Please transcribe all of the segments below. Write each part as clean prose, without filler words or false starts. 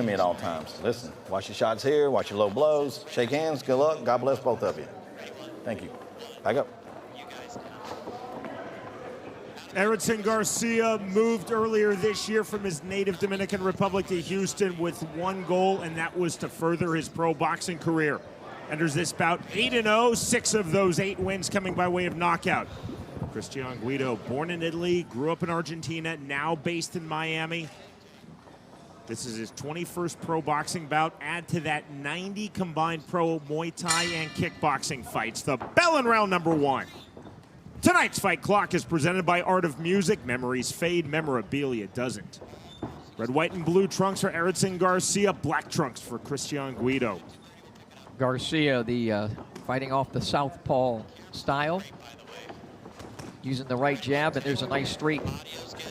me at all times. Listen, watch your shots here, watch your low blows, shake hands, good luck, God bless both of you. Thank you. Back up. Eridson Garcia moved earlier this year from his native Dominican Republic to Houston with one goal, and that was to further his pro boxing career. Enters this bout 8-0, 6 of those 8 wins coming by way of knockout. Christian Guido, born in Italy, grew up in Argentina, now based in Miami. This is his 21st pro boxing bout. Add to that 90 combined pro Muay Thai and kickboxing fights. The bell in round number 1. Tonight's fight clock is presented by Art of Music. Memories fade, memorabilia doesn't. Red, white, and blue trunks for Eridson Garcia. Black trunks for Christian Guido. Garcia, the fighting off the southpaw style, using the right jab, and there's a nice straight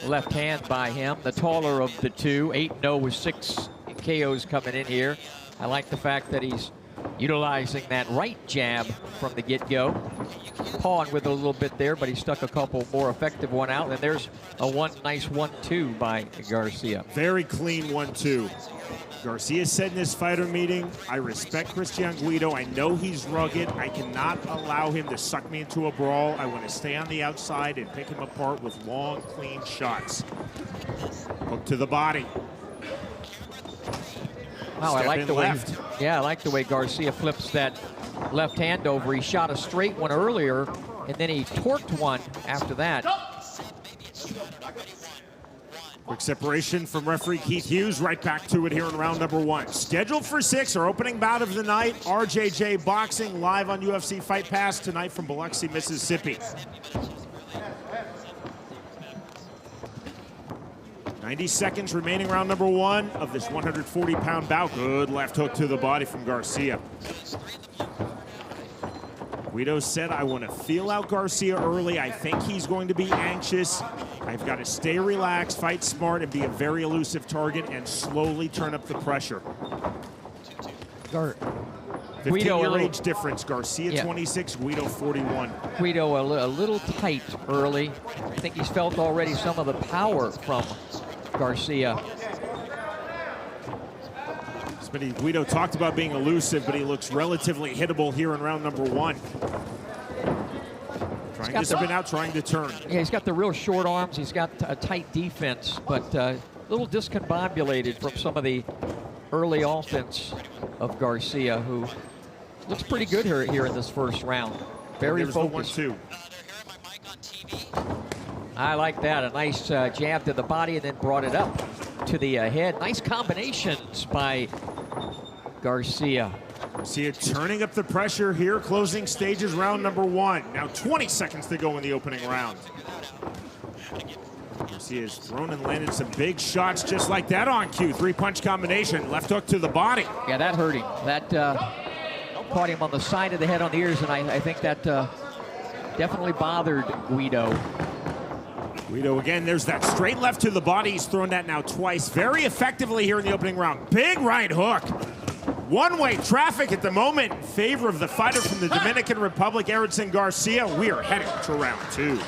left hand by him. The taller of the two, 8-0 with 6 KOs coming in here. I like the fact that he's utilizing that right jab from the get-go. Pawing with it a little bit there, but he stuck a couple more effective one out, and there's a nice 1-2 by Garcia. Very clean 1-2. Garcia said in his fighter meeting, I respect Christian Guido. I know he's rugged. I cannot allow him to suck me into a brawl. I want to stay on the outside and pick him apart with long, clean shots. Hook to the body. Wow, I like the left. I like the way Garcia flips that left hand over. He shot a straight one earlier, and then he torqued one after that. Quick separation from referee Keith Hughes. Right back to it here in round number 1. Scheduled for 6, our opening bout of the night. RJJ Boxing live on UFC Fight Pass tonight from Biloxi, Mississippi. 90 seconds remaining, round number 1 of this 140-pound bout. Good left hook to the body from Garcia. Guido said, I want to feel out Garcia early. I think he's going to be anxious. I've got to stay relaxed, fight smart, and be a very elusive target and slowly turn up the pressure. 15-year age difference. Garcia 26, Guido 41. Guido a little tight early. I think he's felt already some of the power from Garcia. Guido talked about being elusive, but he looks relatively hittable here in round number 1. Trying to spin out, trying to turn. Yeah, he's got the real short arms. He's got a tight defense, but a little discombobulated from some of the early offense of Garcia, who looks pretty good here in this first round. Very focused. 1-2. I like that. A nice jab to the body and then brought it up to the head. Nice combinations by Garcia. Garcia turning up the pressure here, closing stages, round number 1. Now 20 seconds to go in the opening round. Garcia's thrown and landed some big shots just like that on cue. 3-punch combination, left hook to the body. Yeah, that hurt him. That caught him on the side of the head on the ears, and I think that definitely bothered Guido. Guido again, there's that straight left to the body. He's thrown that now twice very effectively here in the opening round. Big right hook. One-way traffic at the moment in favor of the fighter from the Dominican Republic, Eridson Garcia. We are heading to round 2.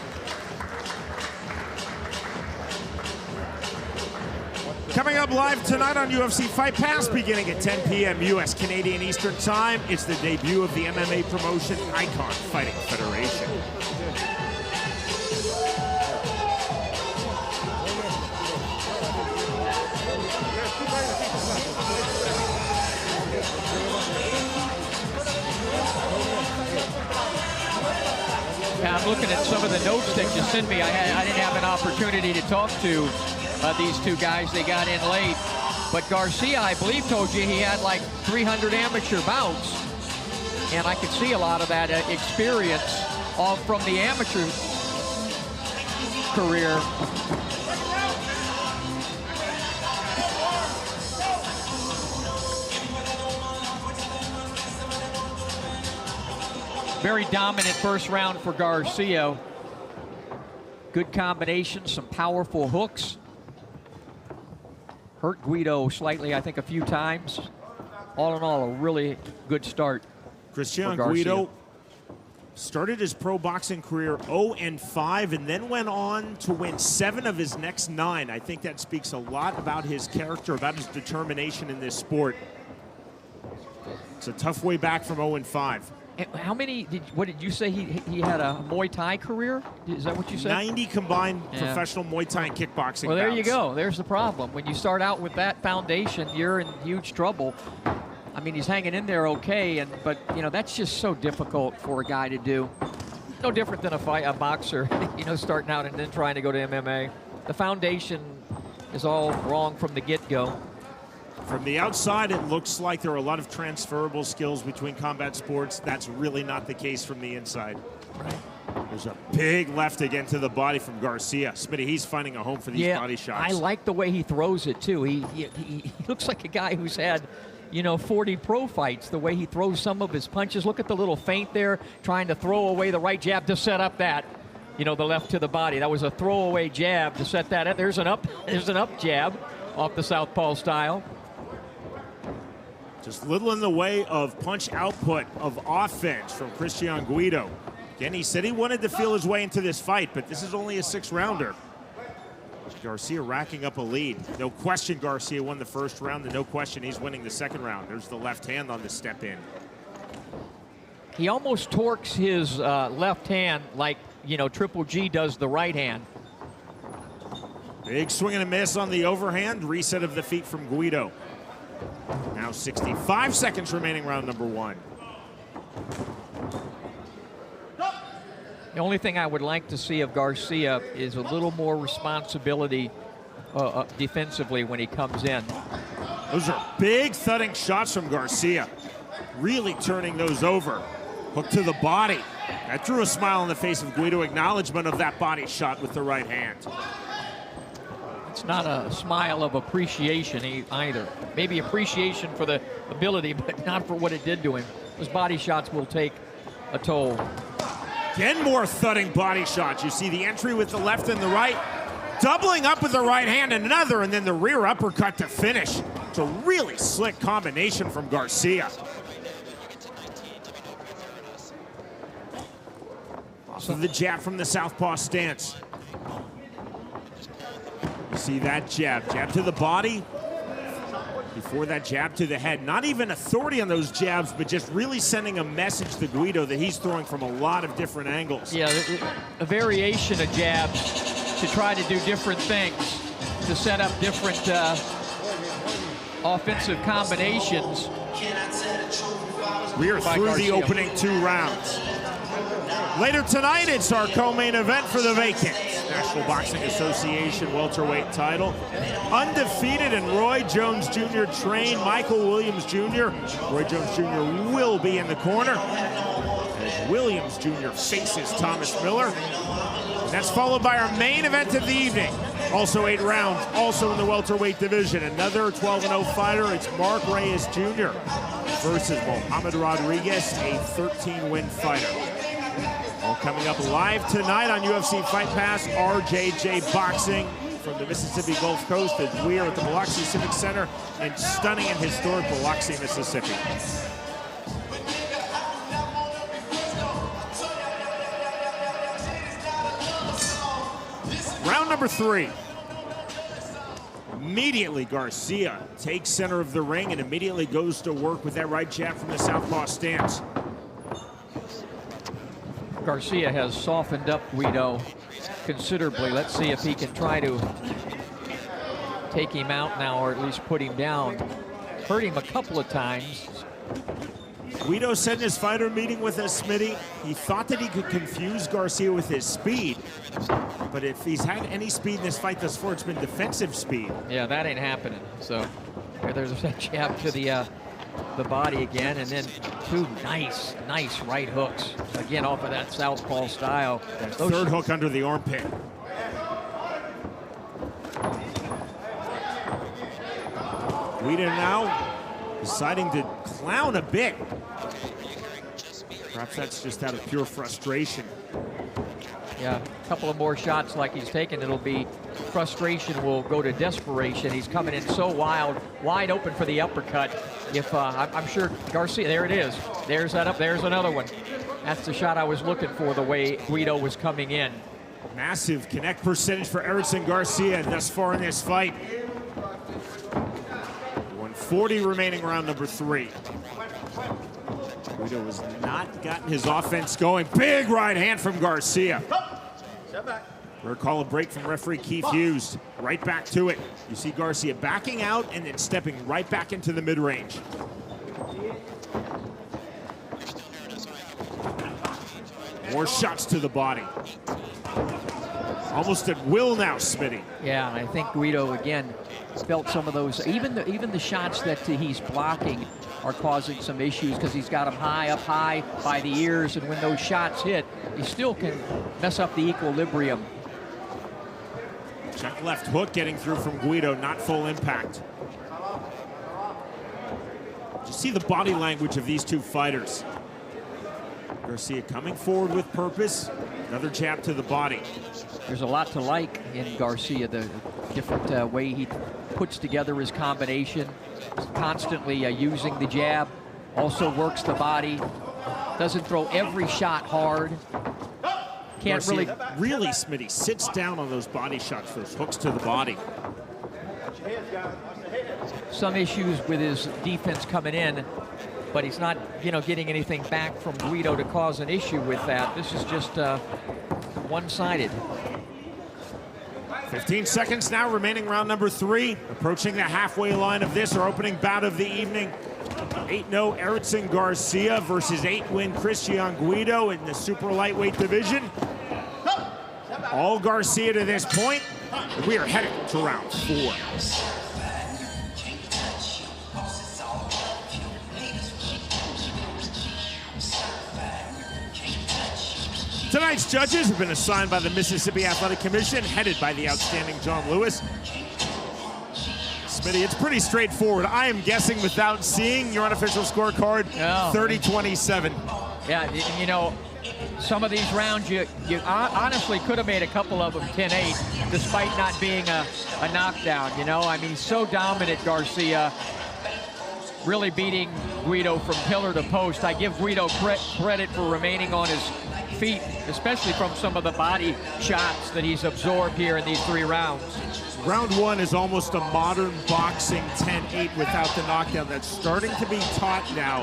Coming up live tonight on UFC Fight Pass, beginning at 10 p.m. U.S. Canadian Eastern Time, it's the debut of the MMA promotion Icon Fighting Federation. I'm looking at some of the notes that you sent me. I didn't have an opportunity to talk to these two guys. They got in late. But Garcia, I believe, told you he had like 300 amateur bouts. And I could see a lot of that experience all from the amateur career. Very dominant first round for Garcia. Good combination, some powerful hooks. Hurt Guido slightly, I think, a few times. All in all, a really good start. Christian Guido Started his pro boxing career 0-5 and then went on to win 7 of his next 9. I think that speaks a lot about his character, about his determination in this sport. It's a tough way back from 0-5. How many, what did you say he had a Muay Thai career? Is that what you said? 90 combined professional Muay Thai and kickboxing Well, there bouts. you go. There's the problem. When you start out with that foundation, you're in huge trouble. I mean, he's hanging in there okay, but you know, that's just so difficult for a guy to do. No different than a boxer, you know, starting out and then trying to go to MMA. The foundation is all wrong from the get-go. From the outside, it looks like there are a lot of transferable skills between combat sports. That's really not the case from the inside. Right. There's a big left again to the body from Garcia. Smitty, he's finding a home for these body shots. I like the way he throws it, too. He looks like a guy who's had, you know, 40 pro fights, the way he throws some of his punches. Look at the little feint there, trying to throw away the right jab to set up that, you know, the left to the body. That was a throwaway jab to set that up. There's an up jab off the southpaw style. Just little in the way of punch output, of offense from Christian Guido. Again, he said he wanted to feel his way into this fight, but this is only a 6-rounder. Garcia racking up a lead. No question Garcia won the first round, and no question he's winning the second round. There's the left hand on the step in. He almost torques his left hand like, you know, Triple G does the right hand. Big swing and a miss on the overhand. Reset of the feet from Guido. Now 65 seconds remaining, round number 1. The only thing I would like to see of Garcia is a little more responsibility defensively when he comes in. Those are big thudding shots from Garcia. Really turning those over. Hook to the body. That drew a smile on the face of Guido. Acknowledgement of that body shot with the right hand. It's not a smile of appreciation either. Maybe appreciation for the ability, but not for what it did to him. Those body shots will take a toll. 10 more thudding body shots. You see the entry with the left and the right. Doubling up with the right hand, and another, and then the rear uppercut to finish. It's a really slick combination from Garcia. Off of the jab from the southpaw stance. You see that jab. Jab to the body. Before that jab to the head. Not even authority on those jabs, but just really sending a message to Guido that he's throwing from a lot of different angles. Yeah, a variation of jabs to try to do different things, to set up different offensive combinations. We are through the opening 2 rounds. Later tonight, it's our co-main event for the vacant National Boxing Association welterweight title. Undefeated and Roy Jones Jr. trained Michael Williams Jr. Roy Jones Jr. will be in the corner as Williams Jr. faces Thomas Miller. And that's followed by our main event of the evening. Also 8 rounds, also in the welterweight division. Another 12-0 fighter, it's Mark Reyes Jr. versus Mohamed Rodriguez, a 13-win fighter. All coming up live tonight on UFC Fight Pass, RJJ Boxing from the Mississippi Gulf Coast as we are at the Biloxi Civic Center in stunning and historic Biloxi, Mississippi. Round number 3. Immediately Garcia takes center of the ring and immediately goes to work with that right jab from the southpaw stance. Garcia has softened up Guido considerably. Let's see if he can try to take him out now, or at least put him down. Hurt him a couple of times. Guido said in his fighter meeting with us, Smitty, he thought that he could confuse Garcia with his speed. But if he's had any speed in this fight thus far, it's been defensive speed. Yeah, that ain't happening. So there's a jab to the body again, and then 2 nice right hooks. Again, off of that southpaw style. Third hook under the armpit. Guido now deciding to clown a bit. Perhaps that's just out of pure frustration. Yeah, a couple of more shots like he's taken, it'll be frustration will go to desperation. He's coming in so wide open for the uppercut. If I'm sure Garcia, there it is. There's that up. There's another one. That's the shot I was looking for, the way Guido was coming in. Massive connect percentage for Eridson Garcia thus far in this fight. 140 remaining, round number 3. Guido has not gotten his offense going. Big right hand from Garcia. We're call a break from referee Keith Hughes. Right back to it. You see Garcia backing out and then stepping right back into the mid-range. More shots to the body. Almost at will now, Smitty. Yeah, and I think Guido, again, felt some of those. Even the shots that he's blocking are causing some issues because he's got them up high by the ears, and when those shots hit, he still can mess up the equilibrium. Check left hook getting through from Guido, not full impact. Just see the body language of these two fighters. Garcia coming forward with purpose. Another jab to the body. There's a lot to like in Garcia, the different way he puts together his combination, constantly using the jab, also works the body, doesn't throw every shot hard. Can't really, Smitty, sits down on those body shots, those hooks to the body. Some issues with his defense coming in, but he's not, getting anything back from Guido to cause an issue with that. This is just one-sided. 15 seconds now remaining, round number 3. Approaching the halfway line of this, our opening bout of the evening. 8-0 Eridson Garcia versus 8-win Christian Guido in the super lightweight division. All Garcia to this point. We are headed to round 4. Tonight's judges have been assigned by the Mississippi Athletic Commission, headed by the outstanding John Lewis. Smitty, it's pretty straightforward. I am guessing without seeing your unofficial scorecard, 30-27. Yeah, some of these rounds, you honestly could have made a couple of them 10-8, despite not being a knockdown, I mean, so dominant, Garcia, really beating Guido from pillar to post. I give Guido credit for remaining on his feet, especially from some of the body shots that he's absorbed here in these 3 rounds. Round 1 is almost a modern boxing 10-8 without the knockdown. That's starting to be taught now.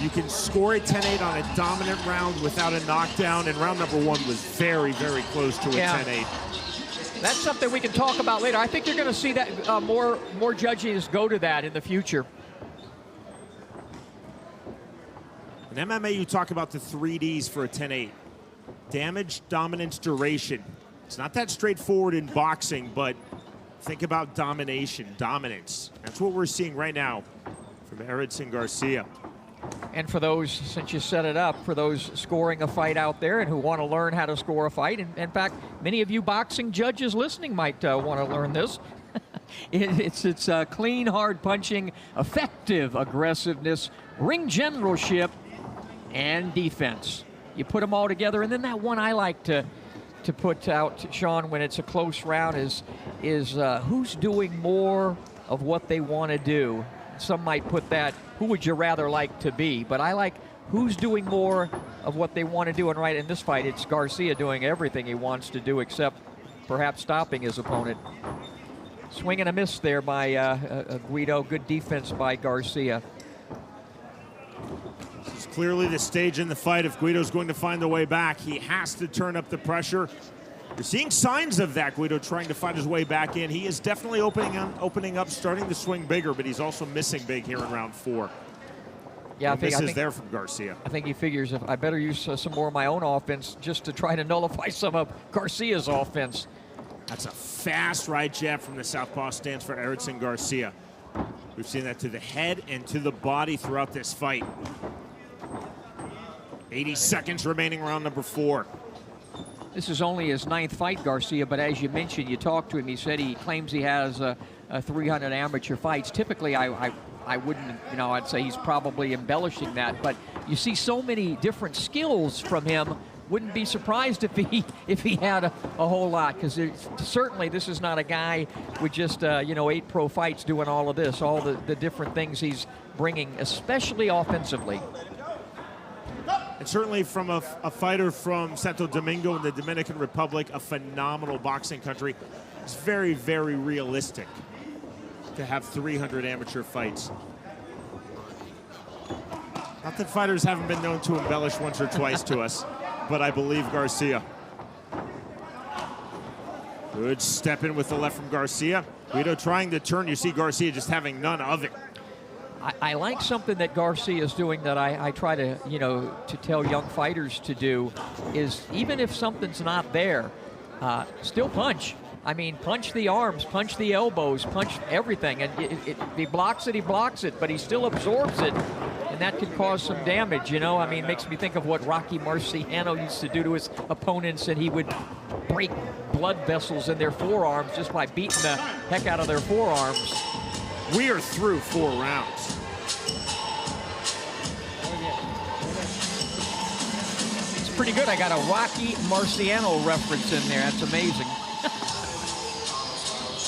You can score a 10-8 on a dominant round without a knockdown, and round number 1 was very, very close to a 10-8. That's something we can talk about later. I think you're going to see that more judges go to that in the future. In MMA, you talk about the 3Ds for a 10-8. Damage, dominance, duration. It's not that straightforward in boxing, but think about domination, dominance. That's what we're seeing right now from Eridson Garcia. And for those, since you set it up, for those scoring a fight out there and who want to learn how to score a fight, and in fact, many of you boxing judges listening might want to learn this. It's clean, hard punching, effective aggressiveness, ring generalship, and defense. You put them all together, and then that one I like to put out, Sean, when it's a close round is who's doing more of what they want to do. Some might put that, who would you rather like to be? But I like who's doing more of what they want to do. And right in this fight, it's Garcia doing everything he wants to do except perhaps stopping his opponent. Swing and a miss there by Guido. Good defense by Garcia. This is clearly the stage in the fight. If Guido's going to find the way back, he has to turn up the pressure. You're seeing signs of that, Guido trying to find his way back in. He is definitely opening up, starting to swing bigger, but he's also missing big here in round 4. Yeah, I think there from Garcia. I think he figures if I better use some more of my own offense just to try to nullify some of Garcia's offense. That's a fast right jab from the southpaw stance for Eridson Garcia. We've seen that to the head and to the body throughout this fight. 80 seconds remaining, round number 4. This is only his 9th fight, Garcia, but as you mentioned, you talked to him, he said he claims he has 300 amateur fights. Typically, I wouldn't, I'd say he's probably embellishing that, but you see so many different skills from him. Wouldn't be surprised if he had a whole lot, because certainly this is not a guy with just 8 pro fights doing all of this, all the different things he's bringing, especially offensively. And certainly from a fighter from Santo Domingo in the Dominican Republic, a phenomenal boxing country, it's very, very realistic to have 300 amateur fights. Not that fighters haven't been known to embellish once or twice to us, but I believe Garcia. Good step in with the left from Garcia. Guido trying to turn. You see Garcia just having none of it. I like something that Garcia is doing that I try to, to tell young fighters to do is even if something's not there, still punch. I mean, punch the arms, punch the elbows, punch everything. And if he blocks it, but he still absorbs it. And that could cause some damage, I mean, it makes me think of what Rocky Marciano used to do to his opponents, and he would break blood vessels in their forearms just by beating the heck out of their forearms. We are through 4 rounds. It's pretty good. I got a Rocky Marciano reference in there. That's amazing.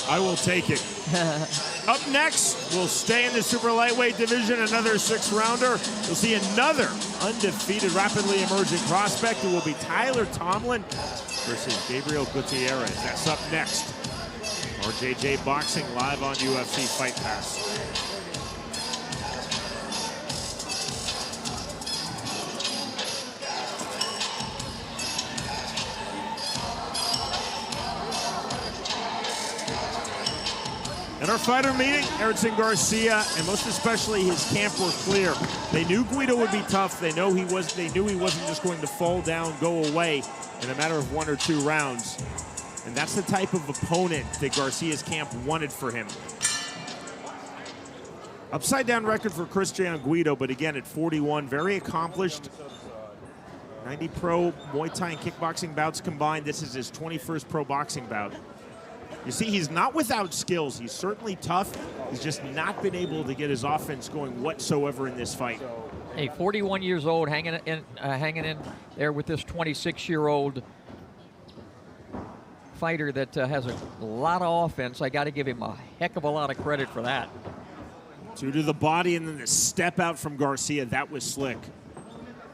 I will take it. Up next, we'll stay in the super lightweight division, another 6-rounder. We'll see another undefeated, rapidly emerging prospect. It will be Tyler Tomlin versus Gabriel Gutierrez. That's up next. RJJ Boxing live on UFC Fight Pass. In our fighter meeting, Eridson Garcia and most especially his camp were clear. They knew Guido would be tough. They knew he wasn't just going to fall down, go away in a matter of 1 or 2 rounds. And that's the type of opponent that Garcia's camp wanted for him. Upside down record for Christian Guido, but again at 41, very accomplished. 90 pro Muay Thai and kickboxing bouts combined. This is his 21st pro boxing bout. You see, he's not without skills. He's certainly tough. He's just not been able to get his offense going whatsoever in this fight. Hey, 41 years old, hanging in there with this 26-year-old fighter that has a lot of offense. I got to give him a heck of a lot of credit for that. 2 to the body, and then the step out from Garcia. That was slick.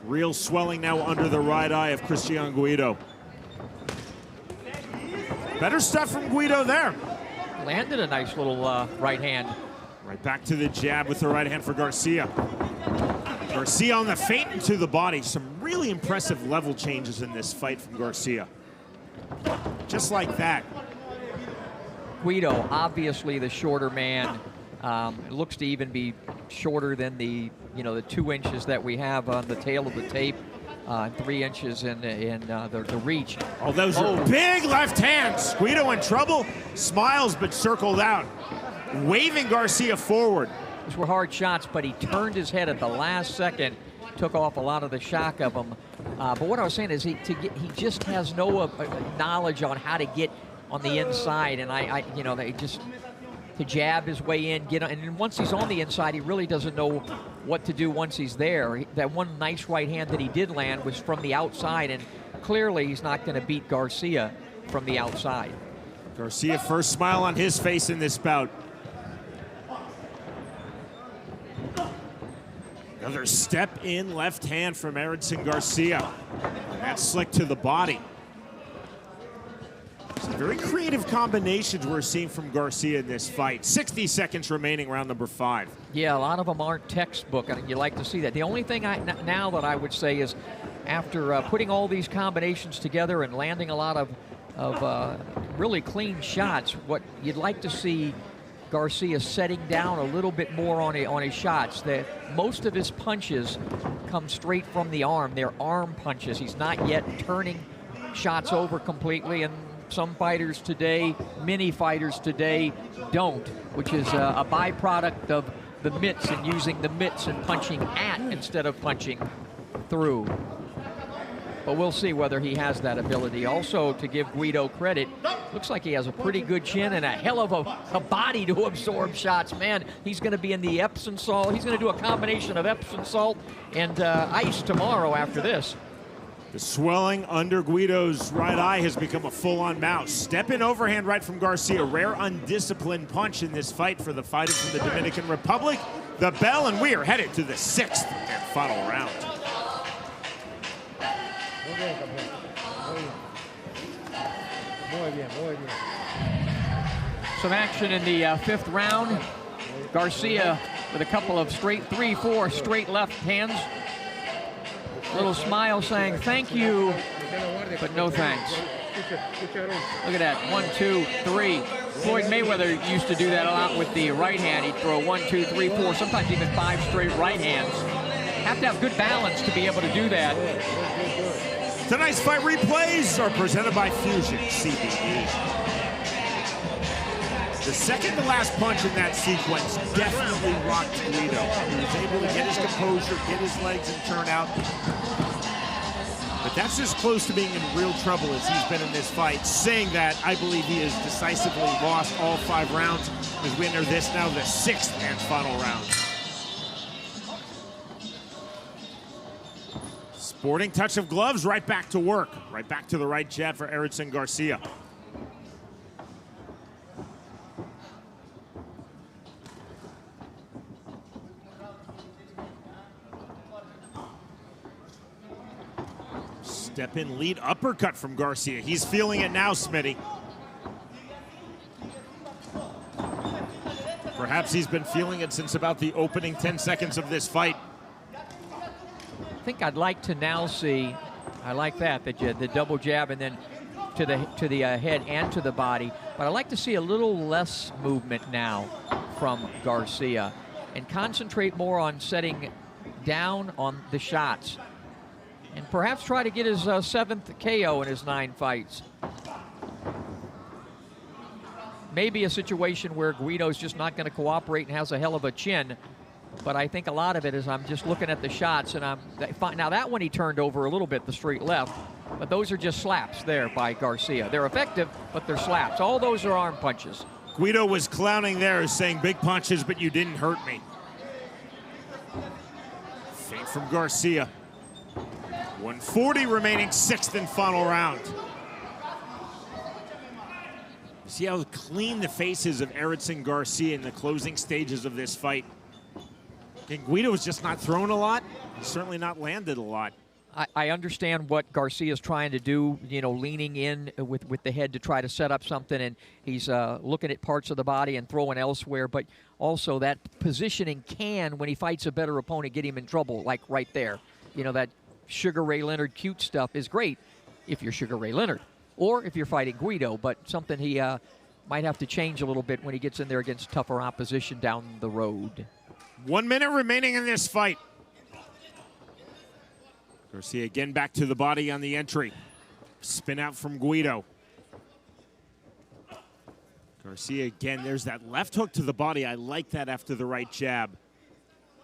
Real swelling now under the right eye of Christian Guido. Better stuff from Guido there. Landed a nice little right hand. Right back to the jab with the right hand for Garcia. Garcia on the feint and to the body. Some really impressive level changes in this fight from Garcia. Just like that. Guido, obviously the shorter man. Looks to even be shorter than the 2 inches that we have on the tail of the tape. 3 inches in the reach. Oh, those are big left hands. Guido in trouble, smiles but circled out. Waving Garcia forward. Those were hard shots, but he turned his head at the last second, took off a lot of the shock of them. But what I was saying is he just has no knowledge on how to get on the inside, and they just to jab his way in, and then once he's on the inside, he really doesn't know what to do once he's there. That one nice right hand that he did land was from the outside, and clearly he's not going to beat Garcia from the outside. Garcia, first smile on his face in this bout. Another step in left hand from Eridson Garcia. And that's slick to the body. Some very creative combinations we're seeing from Garcia in this fight. 60 seconds remaining, round number 5. Yeah, a lot of them aren't textbook, and you like to see that. The only thing now that I would say is after putting all these combinations together and landing a lot of really clean shots, what you'd like to see Garcia setting down a little bit more on his shots. Most of his punches come straight from the arm. They're arm punches. He's not yet turning shots over completely, and some fighters today, many fighters today, don't, which is a byproduct of the mitts and using the mitts and punching at instead of punching through. But we'll see whether he has that ability. Also, to give Guido credit, looks like he has a pretty good chin and a hell of a body to absorb shots. Man, he's going to be in the Epsom salt. He's going to do a combination of Epsom salt and ice tomorrow after this. The swelling under Guido's right eye has become a full-on mouse. Step in overhand right from Garcia. Rare undisciplined punch in this fight for the fighter from the Dominican Republic. The bell, and we are headed to the 6th and final round. Some action in the fifth round. Garcia with a couple of straight 3-4 straight left hands. Little smile saying thank you, but no thanks. Look at that, 1, 2, 3. Floyd Mayweather used to do that a lot with the right hand. He'd throw 1, 2, 3, 4, sometimes even 5 straight right hands. Have to have good balance to be able to do that. Tonight's fight replays are presented by Fusion CBD. The second to last punch in that sequence definitely rocked Guido. He was able to get his composure, get his legs, and turn out. But that's as close to being in real trouble as he's been in this fight. Saying that, I believe he has decisively lost all 5 rounds as we enter this now, the 6th and final round. Sporting touch of gloves, right back to work. Right back to the right jab for Eridson Garcia. Step in lead uppercut from Garcia. He's feeling it now, Smitty. Perhaps he's been feeling it since about the opening 10 seconds of this fight. I think I'd like to now see, I like that the double jab and then to the head and to the body, but I'd like to see a little less movement now from Garcia and concentrate more on setting down on the shots. And perhaps try to get his 7th KO in his 9 fights. Maybe a situation where Guido's just not going to cooperate and has a hell of a chin. But I think a lot of it is I'm just looking at the shots, and now that one he turned over a little bit, the straight left. But those are just slaps there by Garcia. They're effective, but they're slaps. All those are arm punches. Guido was clowning there, saying big punches, but you didn't hurt me. Feint from Garcia. 140 remaining, 6th and final round. See how clean the face is of Eridson Garcia in the closing stages of this fight. And Guido was just not throwing a lot. He's certainly not landed a lot. I understand what Garcia's trying to do, you know, leaning in with the head to try to set up something, and he's looking at parts of the body and throwing elsewhere, but also that positioning can, when he fights a better opponent, get him in trouble, like right there. You know, that Sugar Ray Leonard cute stuff is great if you're Sugar Ray Leonard or if you're fighting Guido, but something he might have to change a little bit when he gets in there against tougher opposition down the road. 1 minute remaining in this fight. Garcia again back to the body on the entry. Spin out from Guido. Garcia again, there's that left hook to the body. I like that after the right jab.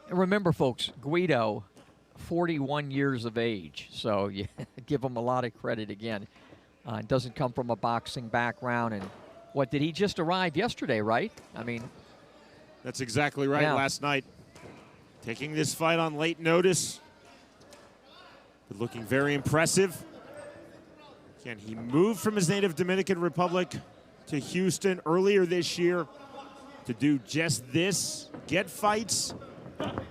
And remember, folks, Guido, 41 years of age, so you give him a lot of credit again. Doesn't come from a boxing background, and what, did he just arrive yesterday, right? I mean, that's exactly right. Yeah. Last night, taking this fight on late notice, but looking very impressive. Again, he moved from his native Dominican Republic to Houston earlier this year to do just this, get fights,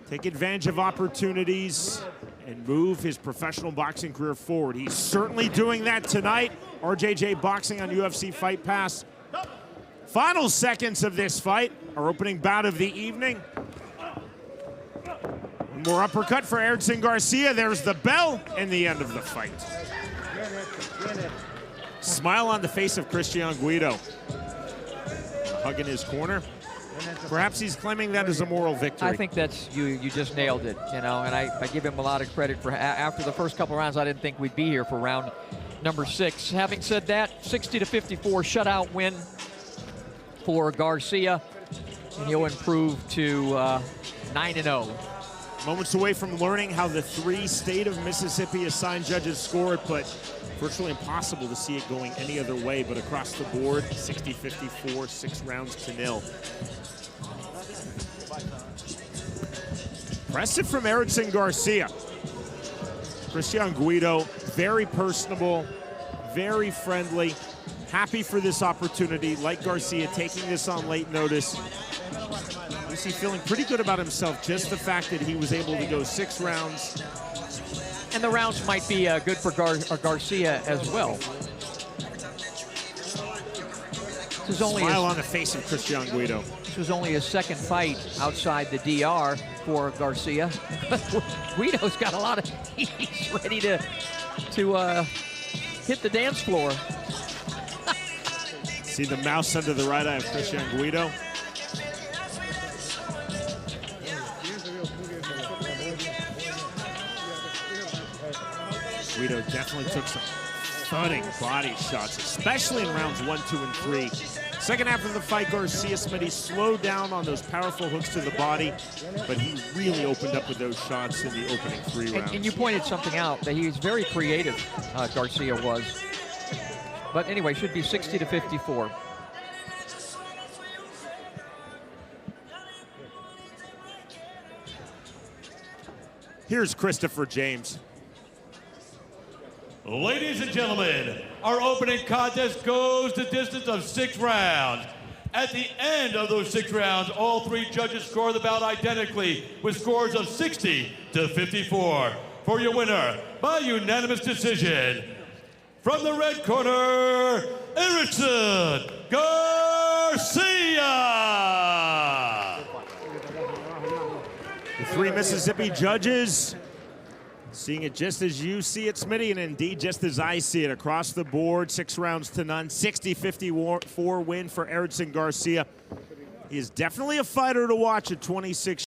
take advantage of opportunities, and move his professional boxing career forward. He's certainly doing that tonight. RJJ Boxing on UFC Fight Pass. Final seconds of this fight, our opening bout of the evening. One more uppercut for Eridson Garcia. There's the bell and the end of the fight. Smile on the face of Christian Guido. Hug in his corner. Perhaps he's claiming that as a moral victory. I think that's, you just nailed it, you know, and I give him a lot of credit for, after the first couple rounds, I didn't think we'd be here for round number 6. Having said that, 60-54 shutout win for Garcia, and he'll improve to 9-0. Moments away from learning how the 3 state of Mississippi assigned judges scored, but virtually impossible to see it going any other way. But across the board, 60-54, 6 rounds to 0. Impressive from Eridson Garcia. Christian Guido, very personable, very friendly, happy for this opportunity. Like Garcia, taking this on late notice. You see, feeling pretty good about himself. Just the fact that he was able to go 6 rounds And the rounds might be good for Garcia as well. This is only Smile on the face of Christian Guido. This was only his second fight outside the DR for Garcia. Guido's got a lot of, he's ready to hit the dance floor. See the mouse under the right eye of Christian Guido. Guido definitely took some thudding body shots, especially in rounds 1, 2, and 3. Second half of the fight, Garcia Smitty slowed down on those powerful hooks to the body, but he really opened up with those shots in the opening 3 rounds. And you pointed something out, that he's very creative, Garcia was. But anyway, should be 60-54. Here's Christopher James. Ladies and gentlemen, our opening contest goes the distance of 6 rounds. At the end of those 6 rounds, all 3 judges score the bout identically with scores of 60-54. For your winner, by unanimous decision, from the red corner, Eridson Garcia! The 3 Mississippi judges seeing it just as you see it, Smitty, and indeed just as I see it across the board. 6 rounds to none, 60-54 win for Eridson Garcia. He is definitely a fighter to watch at 26